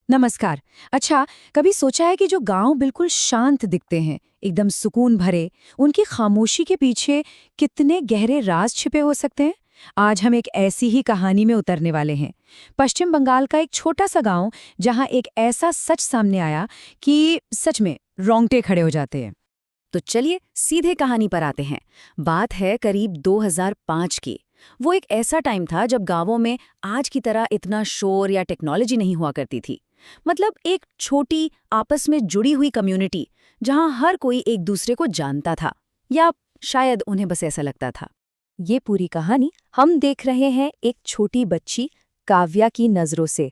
नमस्कार। अच्छा, कभी सोचा है कि जो गांव बिल्कुल शांत दिखते हैं, एकदम सुकून भरे, उनकी खामोशी के पीछे कितने गहरे राज छिपे हो सकते हैं? आज हम एक ऐसी ही कहानी में उतरने वाले हैं। पश्चिम बंगाल का एक छोटा सा गांव, जहां एक ऐसा सच सामने आया कि सच में रोंगटे खड़े हो जाते हैं। तो चलिए सीधे कहानी पर आते हैं। बात है करीब 2005 की। वो एक ऐसा टाइम था जब गांवों में आज की तरह इतना शोर या टेक्नोलॉजी नहीं हुआ करती थी। मतलब एक छोटी आपस में जुड़ी हुई कम्युनिटी जहां हर कोई एक दूसरे को जानता था, या शायद उन्हें बस ऐसा लगता था। ये पूरी कहानी हम देख रहे हैं एक छोटी बच्ची काव्या की नज़रों से।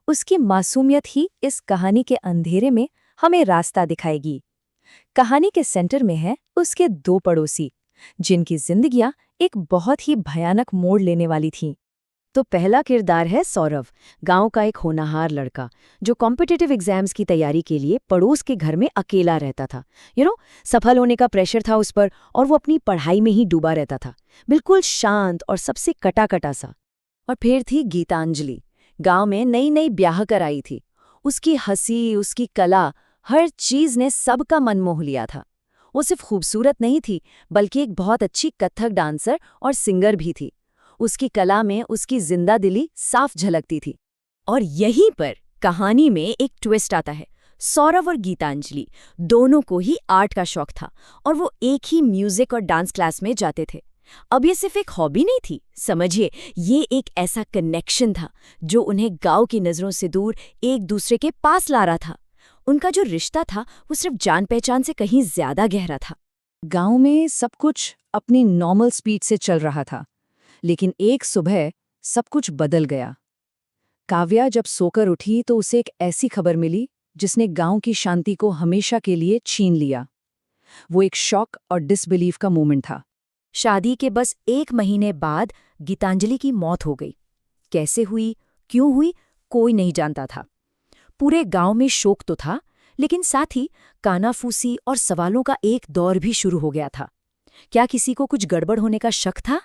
उसकी मासूमियत ही इस कहानी के अंधेरे में हमें रास्ता दिखाएगी। कहानी के सेंटर में है उसके दो पड़ोसी, जिनकी जिंदगियां एक बहुत ही भयानक मोड़ लेने वाली थीं। तो पहला किरदार है सौरव, गांव का एक होनहार लड़का जो कॉम्पिटिटिव एग्जाम्स की तैयारी के लिए पड़ोस के घर में अकेला रहता था। सफल होने का प्रेशर था उस पर, और वो अपनी पढ़ाई में ही डूबा रहता था, बिल्कुल शांत और सबसे कटा सा। और फिर थी गीतांजलि, गांव में नई नई ब्याह कर आई थी। उसकी हंसी, उसकी कला, हर चीज ने सबका मन मोह लिया था। वो सिर्फ खूबसूरत नहीं थी, बल्कि एक बहुत अच्छी कथक डांसर और सिंगर भी थी। उसकी कला में उसकी जिंदादिली साफ झलकती थी। और यहीं पर कहानी में एक ट्विस्ट आता है। सौरव और गीतांजलि दोनों को ही आर्ट का शौक था, और वो एक ही म्यूजिक और डांस क्लास में जाते थे। अब ये सिर्फ एक हॉबी नहीं थी, समझिए, ये एक ऐसा कनेक्शन था जो उन्हें गांव की नजरों से दूर एक दूसरे के पास ला रहा था। उनका जो रिश्ता था वो सिर्फ जान पहचान से कहीं ज्यादा गहरा था। गांव में सब कुछ अपनी नॉर्मल स्पीड से चल रहा था, लेकिन एक सुबह सब कुछ बदल गया। काव्या जब सोकर उठी तो उसे एक ऐसी खबर मिली जिसने गांव की शांति को हमेशा के लिए छीन लिया। वो एक शॉक और डिसबिलीफ का मोमेंट था। शादी के बस 1 महीने बाद गीतांजलि की मौत हो गई। कैसे हुई, क्यों हुई, कोई नहीं जानता था। पूरे गांव में शोक तो था, लेकिन साथ ही कानाफूसी और सवालों का एक दौर भी शुरू हो गया था। क्या किसी को कुछ गड़बड़ होने का शक था?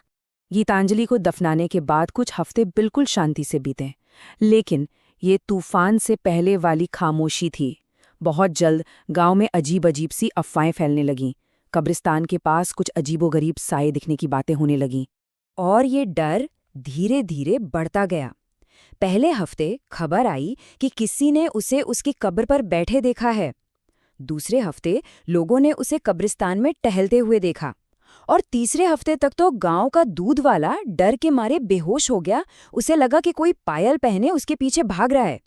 गीतांजलि को दफनाने के बाद कुछ हफ्ते बिल्कुल शांति से बीते, लेकिन ये तूफान से पहले वाली खामोशी थी। बहुत जल्द गांव में अजीब अजीब सी अफवाहें फैलने लगीं। कब्रिस्तान के पास कुछ अजीबोगरीब साए दिखने की बातें होने लगीं, और ये डर धीरे धीरे बढ़ता गया। पहले हफ्ते खबर आई कि किसी ने उसे उसकी कब्र पर बैठे देखा है। दूसरे हफ्ते लोगों ने उसे कब्रिस्तान में टहलते हुए देखा, और तीसरे हफ्ते तक तो गांव का दूध वाला डर के मारे बेहोश हो गया। उसे लगा कि कोई पायल पहने उसके पीछे भाग रहा है।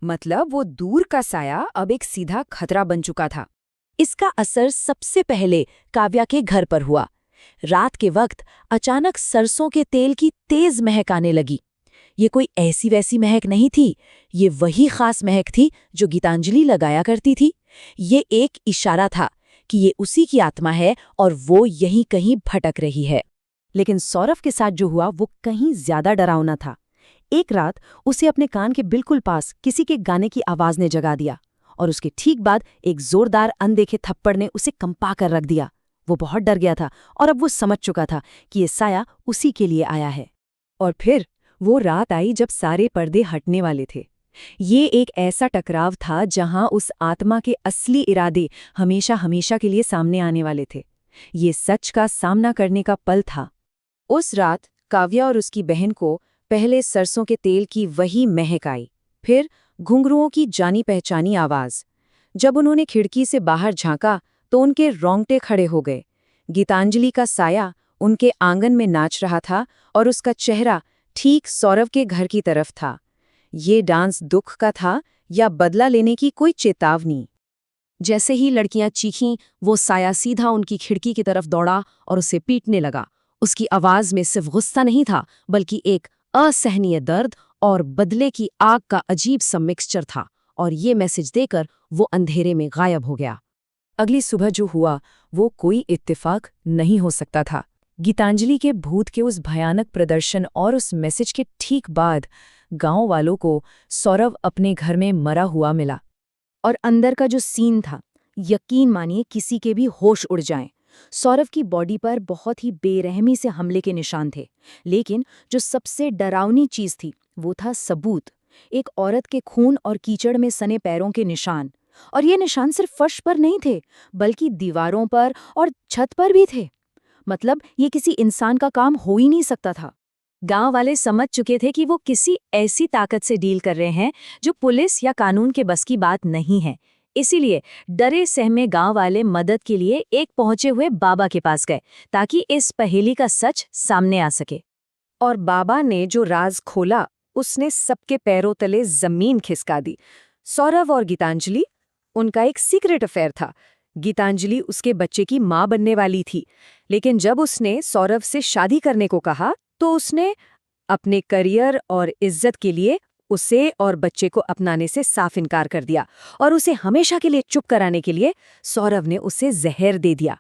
मतलब वो दूर का साया अब एक सीधा खतरा बन चुका था। इसका असर सबसे पहले काव्या के घर पर हुआ। रात के वक्त अचानक सरसों के तेल की तेज महक आने लगी। ये कोई ऐसी वैसी महक नहीं थी, ये वही खास महक थी जो गीतांजलि लगाया करती थी। ये एक इशारा था कि ये उसी की आत्मा है और वो यहीं कहीं भटक रही है। लेकिन सौरभ के साथ जो हुआ वो कहीं ज्यादा डरावना था। एक रात उसे अपने कान के बिल्कुल पास किसी के गाने की आवाज ने जगा दिया, और उसके ठीक बाद एक जोरदार अनदेखे थप्पड़ ने उसे कंपा कर रख दिया। वो बहुत डर गया था, और अब वो समझ चुका था कि ये साया उसी के लिए आया है। और फिर वो रात आई जब सारे पर्दे हटने वाले थे। ये एक ऐसा टकराव था जहां उस आत्मा के असली इरादे हमेशा हमेशा के लिए सामने आने वाले थे। ये सच का सामना करने का पल था। उस रात काव्या और उसकी बहन को पहले सरसों के तेल की वही महक आई, फिर घुंघरुओं की जानी पहचानी आवाज। जब उन्होंने खिड़की से बाहर झांका तो उनके रोंगटे खड़े हो गए। गीतांजलि का साया उनके आंगन में नाच रहा था, और उसका चेहरा ठीक सौरव के घर की तरफ था। ये डांस दुख का था या बदला लेने की कोई चेतावनी? जैसे ही लड़कियां चीखीं, वो साया सीधा उनकी खिड़की की तरफ दौड़ा और उसे पीटने लगा। उसकी आवाज में सिर्फ गुस्सा नहीं था, बल्कि एक असहनीय दर्द और बदले की आग का अजीब सा मिक्सचर था। और ये मैसेज देकर वो अंधेरे में गायब हो गया। अगली सुबह जो हुआ वो कोई इत्तेफाक नहीं हो सकता था। गीतांजलि के भूत के उस भयानक प्रदर्शन और उस मैसेज के ठीक बाद गांव वालों को सौरव अपने घर में मरा हुआ मिला। और अंदर का जो सीन था, यकीन मानिए किसी के भी होश उड़ जाएं। सौरव की बॉडी पर बहुत ही बेरहमी से हमले के निशान थे, लेकिन जो सबसे डरावनी चीज थी वो था सबूत। एक औरत के खून और कीचड़ में सने पैरों के निशान। और ये निशान सिर्फ फर्श पर नहीं थे, बल्कि दीवारों पर और छत पर भी थे। मतलब ये किसी इंसान का काम हो ही नहीं सकता था। गांव वाले समझ चुके थे कि वो किसी ऐसी ताकत से डील कर रहे हैं जो पुलिस या कानून के बस की बात नहीं है। इसीलिए डरे सहमे गांव वाले मदद के लिए एक पहुंचे हुए बाबा के पास गए, ताकि इस पहेली का सच सामने आ सके। और बाबा ने जो राज खोला, उसने सबके पैरों तले जमीन खिसका दी। सौरभ और गीतांजलि, उनका एक सीक्रेट अफेयर था। गीतांजलि उसके बच्चे की मां बनने वाली थी, लेकिन जब उसने सौरभ से शादी करने को कहा तो उसने अपने करियर और इज्जत के लिए उसे और बच्चे को अपनाने से साफ इनकार कर दिया, और उसे हमेशा के लिए चुप कराने के लिए सौरभ ने उसे जहर दे दिया।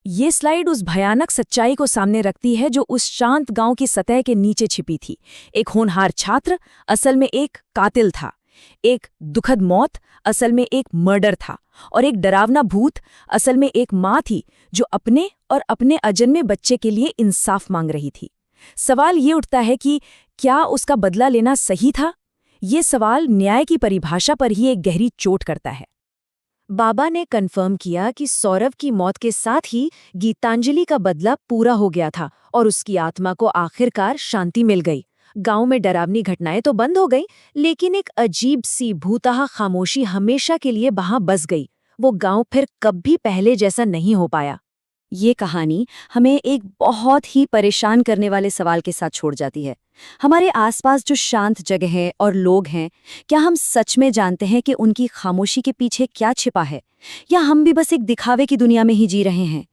ये स्लाइड उस भयानक सच्चाई को सामने रखती है जो उस शांत गांव की सतह के नीचे छिपी थी। एक होनहार छात्र असल में एक कातिल था, एक दुखद मौत असल में एक मर्डर था, और एक डरावना भूत असल में एक माँ थी जो अपने और अपने अजन्मे बच्चे के लिए इंसाफ मांग रही थी। सवाल ये उठता है कि क्या उसका बदला लेना सही था? ये सवाल न्याय की परिभाषा पर ही एक गहरी चोट करता है। बाबा ने कन्फर्म किया कि सौरभ की मौत के साथ ही गीतांजलि का बदला पूरा हो गया था और उसकी आत्मा को आखिरकार शांति मिल गई। गांव में डरावनी घटनाएं तो बंद हो गई, लेकिन एक अजीब सी भूतहा खामोशी हमेशा के लिए वहां बस गई। वो गांव फिर कभी पहले जैसा नहीं हो पाया। ये कहानी हमें एक बहुत ही परेशान करने वाले सवाल के साथ छोड़ जाती है। हमारे आसपास जो शांत जगहें और लोग हैं, क्या हम सच में जानते हैं कि उनकी खामोशी के पीछे क्या छिपा है, या हम भी बस एक दिखावे की दुनिया में ही जी रहे हैं?